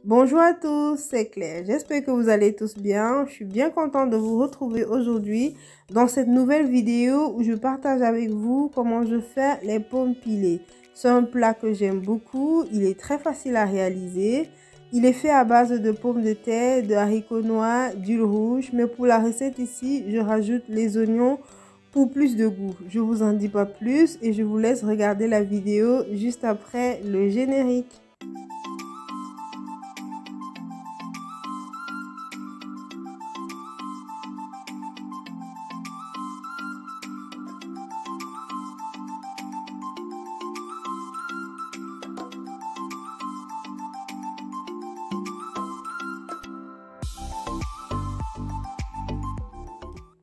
Bonjour à tous, c'est Claire. J'espère que vous allez tous bien. Je suis bien contente de vous retrouver aujourd'hui dans cette nouvelle vidéo où je partage avec vous comment je fais les pommes pilées. C'est un plat que j'aime beaucoup. Il est très facile à réaliser. Il est fait à base de pommes de terre, de haricots noirs, d'huile rouge. Mais pour la recette ici, je rajoute les oignons pour plus de goût. Je vous en dis pas plus et je vous laisse regarder la vidéo juste après le générique.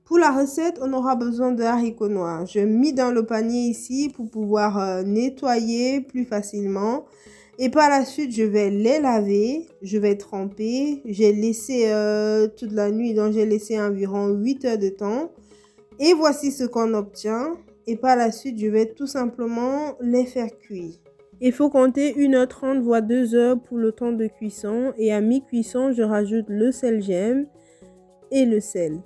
Pour la recette, on aura besoin de haricots noirs. Je mis dans le panier ici pour pouvoir nettoyer plus facilement. Et par la suite, je vais les laver. Je vais tremper. J'ai laissé toute la nuit, donc j'ai laissé environ 8 heures de temps. Et voici ce qu'on obtient. Et par la suite, je vais tout simplement les faire cuire. Il faut compter 1h30 voire 2 heures pour le temps de cuisson. Et à mi-cuisson, je rajoute le sel gemme et le sel.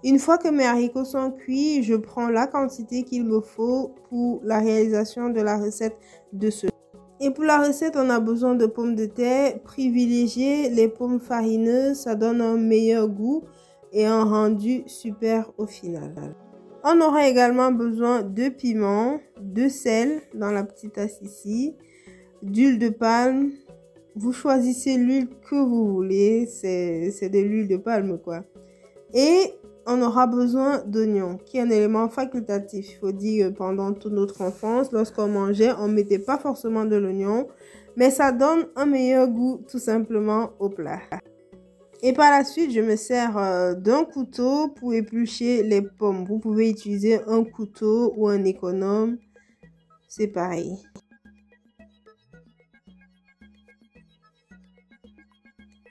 Une fois que mes haricots sont cuits, je prends la quantité qu'il me faut pour la réalisation de la recette de ce. Et pour la recette, on a besoin de pommes de terre. Privilégiez les pommes farineuses, ça donne un meilleur goût et un rendu super au final. On aura également besoin de piment, de sel dans la petite tasse ici, d'huile de palme. Vous choisissez l'huile que vous voulez, c'est de l'huile de palme quoi. Et on aura besoin d'oignons, qui est un élément facultatif. Il faut dire que pendant toute notre enfance, lorsqu'on mangeait, on ne mettait pas forcément de l'oignon, mais ça donne un meilleur goût tout simplement au plat. Et par la suite, je me sers d'un couteau pour éplucher les pommes. Vous pouvez utiliser un couteau ou un économe, c'est pareil.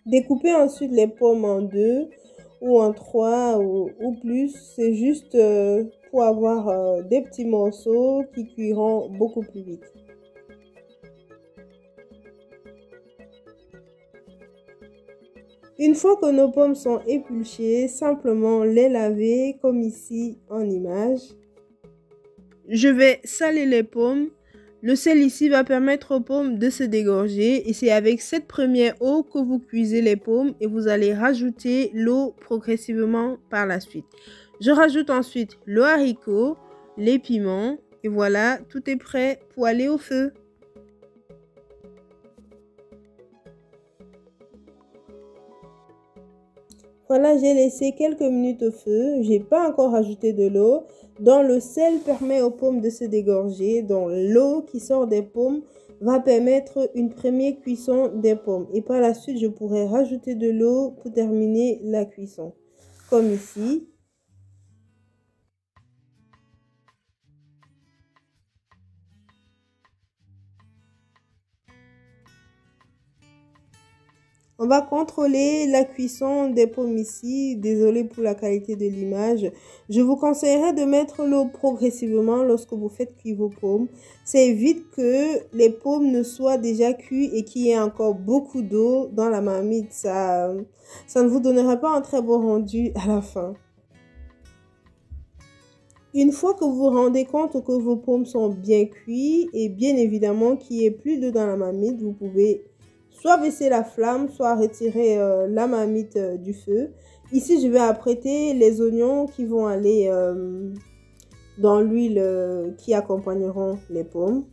Découpez ensuite les pommes en deux ou en 3 ou plus, c'est juste pour avoir des petits morceaux qui cuiront beaucoup plus vite. Une fois que nos pommes sont épluchées, simplement les laver comme ici en image. Je vais saler les pommes. Le sel ici va permettre aux pommes de se dégorger et c'est avec cette première eau que vous cuisez les pommes et vous allez rajouter l'eau progressivement par la suite. Je rajoute ensuite le haricot, les piments et voilà, tout est prêt pour aller au feu. Voilà, j'ai laissé quelques minutes au feu. J'ai pas encore rajouté de l'eau. Donc le sel permet aux pommes de se dégorger. Donc l'eau qui sort des pommes va permettre une première cuisson des pommes. Et par la suite, je pourrai rajouter de l'eau pour terminer la cuisson. Comme ici. On va contrôler la cuisson des pommes ici. Désolée pour la qualité de l'image. Je vous conseillerais de mettre l'eau progressivement lorsque vous faites cuire vos pommes. Ça évite que les pommes ne soient déjà cuites et qu'il y ait encore beaucoup d'eau dans la marmite. Ça ne vous donnera pas un très beau rendu à la fin. Une fois que vous vous rendez compte que vos pommes sont bien cuites et bien évidemment qu'il n'y ait plus d'eau dans la marmite, vous pouvez soit baisser la flamme, soit retirer la marmite du feu. Ici, je vais apprêter les oignons qui vont aller dans l'huile qui accompagneront les pommes.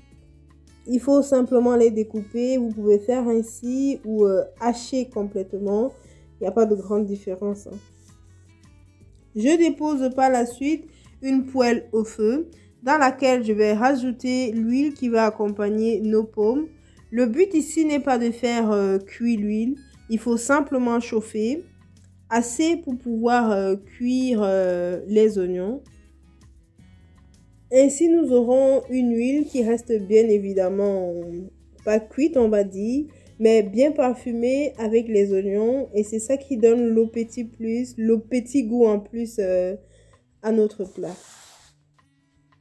Il faut simplement les découper. Vous pouvez faire ainsi ou hacher complètement. Il n'y a pas de grande différence. Je dépose par la suite une poêle au feu dans laquelle je vais rajouter l'huile qui va accompagner nos pommes. Le but ici n'est pas de faire cuire l'huile, il faut simplement chauffer assez pour pouvoir cuire les oignons. Ainsi nous aurons une huile qui reste bien évidemment pas cuite on va dire, mais bien parfumée avec les oignons et c'est ça qui donne le petit goût en plus à notre plat.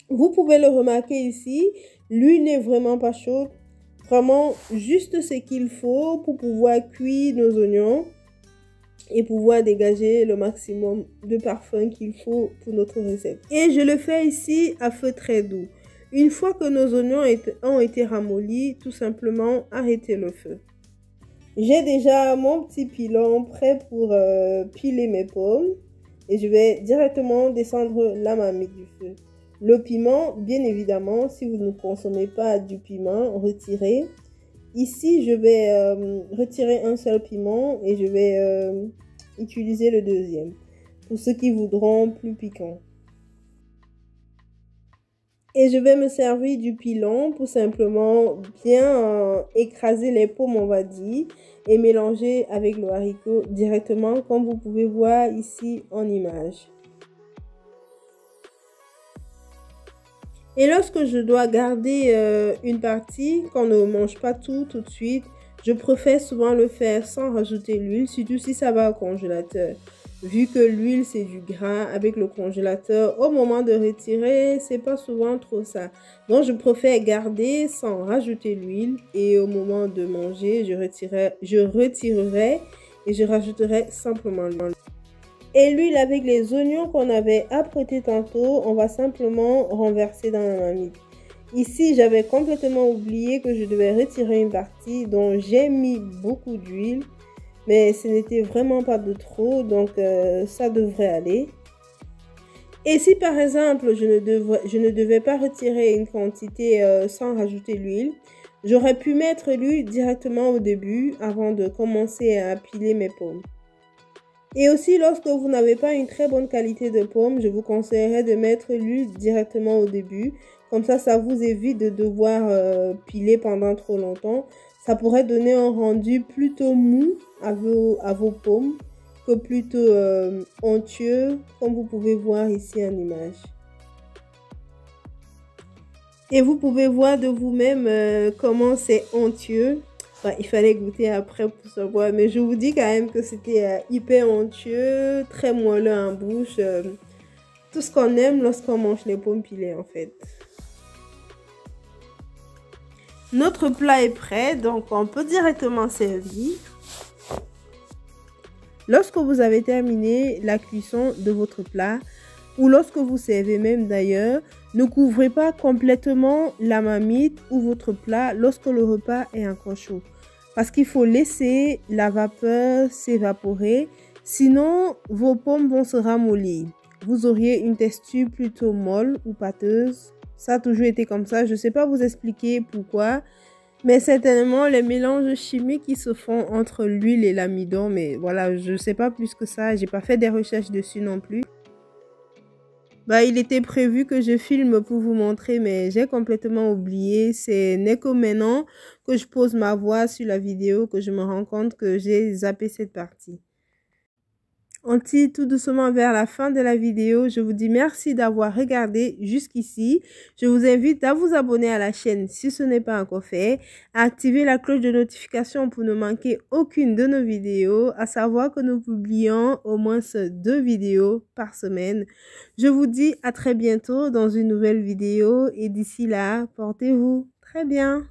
Vous pouvez le remarquer ici, l'huile n'est vraiment pas chaude. Vraiment juste ce qu'il faut pour pouvoir cuire nos oignons et pouvoir dégager le maximum de parfum qu'il faut pour notre recette. Et je le fais ici à feu très doux. Une fois que nos oignons ont été ramollis, tout simplement arrêtez le feu. J'ai déjà mon petit pilon prêt pour piler mes pommes et je vais directement descendre la marmite du feu. Le piment, bien évidemment, si vous ne consommez pas du piment, retirez. Ici, je vais retirer un seul piment et je vais utiliser le deuxième pour ceux qui voudront plus piquant. Et je vais me servir du pilon pour simplement bien écraser les pommes, on va dire, et mélanger avec le haricot directement, comme vous pouvez voir ici en image. Et lorsque je dois garder une partie, qu'on ne mange pas tout de suite, je préfère souvent le faire sans rajouter l'huile, surtout si ça va au congélateur. Vu que l'huile c'est du gras, avec le congélateur, au moment de retirer, c'est pas souvent trop ça. Donc je préfère garder sans rajouter l'huile et au moment de manger, je retirerai et je rajouterai simplement l'huile. Et l'huile avec les oignons qu'on avait apprêtés tantôt, on va simplement renverser dans la marmite. Ici, j'avais complètement oublié que je devais retirer une partie, donc j'ai mis beaucoup d'huile. Mais ce n'était vraiment pas de trop, donc ça devrait aller. Et si par exemple, je ne devais pas retirer une quantité sans rajouter l'huile, j'aurais pu mettre l'huile directement au début avant de commencer à piler mes pommes. Et aussi, lorsque vous n'avez pas une très bonne qualité de pommes, je vous conseillerais de mettre l'huile directement au début. Comme ça vous évite de devoir piler pendant trop longtemps. Ça pourrait donner un rendu plutôt mou à vos pommes que plutôt onctueux, comme vous pouvez voir ici en image. Et vous pouvez voir de vous-même comment c'est onctueux. Enfin, il fallait goûter après pour savoir, mais je vous dis quand même que c'était hyper onctueux, très moelleux en bouche. Tout ce qu'on aime lorsqu'on mange les pommes pilées en fait. Notre plat est prêt, donc on peut directement servir. Lorsque vous avez terminé la cuisson de votre plat, ou lorsque vous servez même d'ailleurs, ne couvrez pas complètement la marmite ou votre plat lorsque le repas est encore chaud. Parce qu'il faut laisser la vapeur s'évaporer, sinon vos pommes vont se ramollir. Vous auriez une texture plutôt molle ou pâteuse. Ça a toujours été comme ça, je ne sais pas vous expliquer pourquoi. Mais certainement les mélanges chimiques qui se font entre l'huile et l'amidon. Mais voilà, je ne sais pas plus que ça, j'ai pas fait des recherches dessus non plus. Il était prévu que je filme pour vous montrer, mais j'ai complètement oublié. N'est que maintenant que je pose ma voix sur la vidéo que je me rends compte que j'ai zappé cette partie. On tire tout doucement vers la fin de la vidéo. Je vous dis merci d'avoir regardé jusqu'ici. Je vous invite à vous abonner à la chaîne si ce n'est pas encore fait, à activer la cloche de notification pour ne manquer aucune de nos vidéos, à savoir que nous publions au moins 2 vidéos par semaine. Je vous dis à très bientôt dans une nouvelle vidéo et d'ici là, portez-vous très bien.